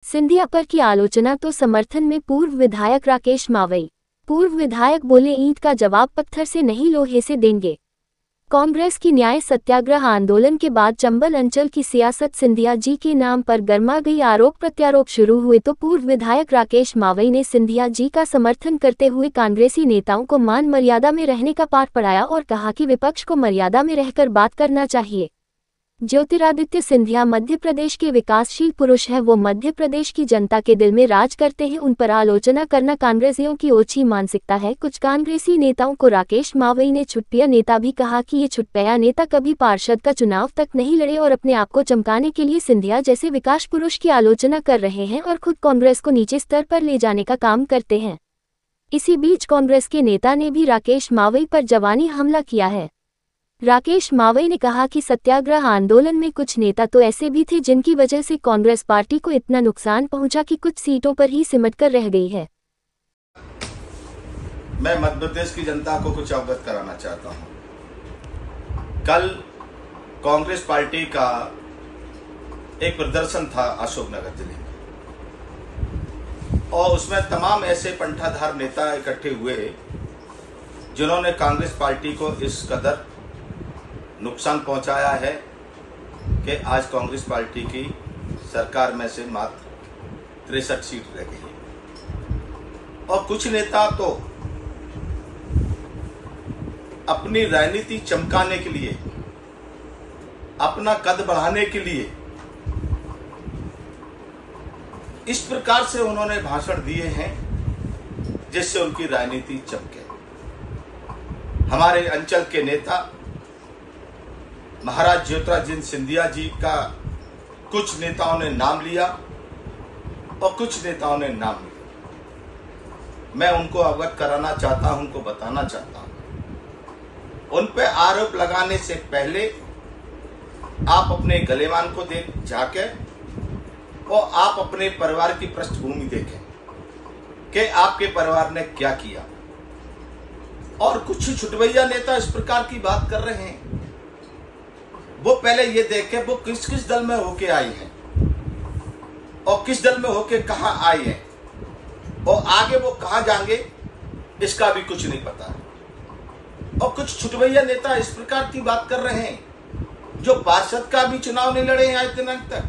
सिंधिया पर की आलोचना तो समर्थन में पूर्व विधायक राकेश मावई। पूर्व विधायक बोले, ईंट का जवाब पत्थर से नहीं लोहे से देंगे। कांग्रेस की न्याय सत्याग्रह आंदोलन के बाद चंबल अंचल की सियासत सिंधिया जी के नाम पर गर्मा गई। आरोप प्रत्यारोप शुरू हुए तो पूर्व विधायक राकेश मावई ने सिंधिया जी का समर्थन करते हुए कांग्रेसी नेताओं को मान मर्यादा में रहने का पाठ पढ़ाया और कहा कि विपक्ष को मर्यादा में रहकर बात करना चाहिए। ज्योतिरादित्य सिंधिया मध्य प्रदेश के विकासशील पुरुष है, वो मध्य प्रदेश की जनता के दिल में राज करते हैं, उन पर आलोचना करना कांग्रेसियों की ओछी मानसिकता है। कुछ कांग्रेसी नेताओं को राकेश मावई ने छुटपैया नेता भी कहा कि ये छुटपैया नेता कभी पार्षद का चुनाव तक नहीं लड़े और अपने आप को चमकाने के लिए सिंधिया जैसे विकास पुरुष की आलोचना कर रहे हैं और खुद कांग्रेस को नीचे स्तर पर ले जाने का काम करते हैं। इसी बीच कांग्रेस के नेता ने भी राकेश मावई पर जवानी हमला किया है। राकेश मावई ने कहा कि सत्याग्रह आंदोलन में कुछ नेता तो ऐसे भी थे जिनकी वजह से कांग्रेस पार्टी को इतना नुकसान पहुंचा कि कुछ सीटों पर ही सिमटकर रह गई है। मैं मध्य प्रदेश की जनता को कुछ अवगत कराना चाहता हूं। कल कांग्रेस पार्टी का एक प्रदर्शन था अशोकनगर जिले में और उसमें तमाम ऐसे पंथाधार नेता इकट्ठे हुए जिन्होंने कांग्रेस पार्टी को इस कदर नुकसान पहुंचाया है कि आज कांग्रेस पार्टी की सरकार में से मात्र 63 सीट रह गई है। और कुछ नेता तो अपनी राजनीति चमकाने के लिए, अपना कद बढ़ाने के लिए इस प्रकार से उन्होंने भाषण दिए हैं जिससे उनकी राजनीति चमके। हमारे अंचल के नेता महाराज ज्योतिरादित्य सिंधिया जी का कुछ नेताओं ने नाम लिया और कुछ नेताओं ने नाम लिया। मैं उनको अवगत कराना चाहता हूं, उनको बताना चाहता हूं। उन पे आरोप लगाने से पहले आप अपने गलेमान को देख जाके और आप अपने परिवार की पृष्ठभूमि देखें कि आपके परिवार ने क्या किया। और कुछ छुटभैया नेता इस प्रकार की बात कर रहे हैं, वो पहले ये देखें वो किस किस दल में होके आई हैं और किस दल में होके कहां आई हैं और आगे वो कहां जाएंगे इसका भी कुछ नहीं पता है। और कुछ छुटभैया नेता इस प्रकार की बात कर रहे हैं जो पार्षद का भी चुनाव नहीं लड़े हैं आज दिनांक तक,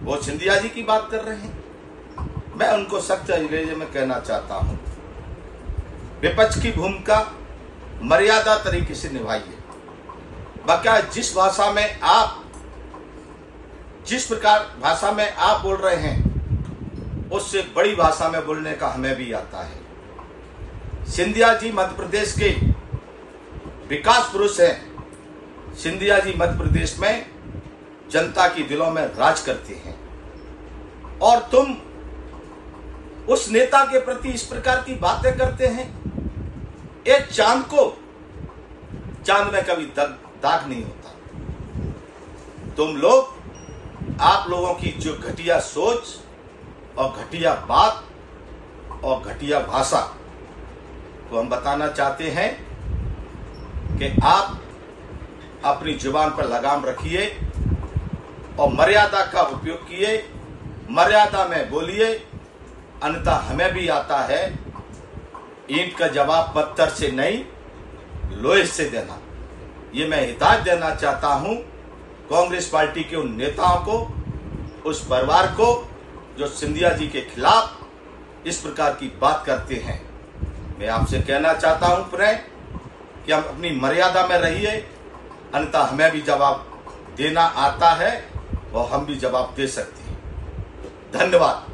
वो सिंधिया जी की बात कर रहे हैं। मैं उनको सख्त लहजे में कहना चाहता हूं, विपक्ष की भूमिका मर्यादा तरीके से निभाइए। बाकी जिस भाषा में आप, जिस प्रकार भाषा में आप बोल रहे हैं उससे बड़ी भाषा में बोलने का हमें भी आता है। सिंधिया जी मध्य प्रदेश के विकास पुरुष हैं। सिंधिया जी मध्य प्रदेश में जनता की दिलों में राज करते हैं और तुम उस नेता के प्रति इस प्रकार की बातें करते हैं। एक चांद में कभी दाग नहीं होता। तुम लोग, आप लोगों की जो घटिया सोच और घटिया बात और घटिया भाषा को हम बताना चाहते हैं कि आप अपनी जुबान पर लगाम रखिए और मर्यादा का उपयोग किए, मर्यादा में बोलिए, अन्यथा हमें भी आता है ईंट का जवाब पत्थर से नहीं लोहे से देना। ये मैं हिदायत देना चाहता हूं कांग्रेस पार्टी के उन नेताओं को, उस परिवार को जो सिंधिया जी के खिलाफ इस प्रकार की बात करते हैं। मैं आपसे कहना चाहता हूं प्रेम कि हम अपनी मर्यादा में रहिए, अन्यथा हमें भी जवाब देना आता है और हम भी जवाब दे सकते हैं। धन्यवाद।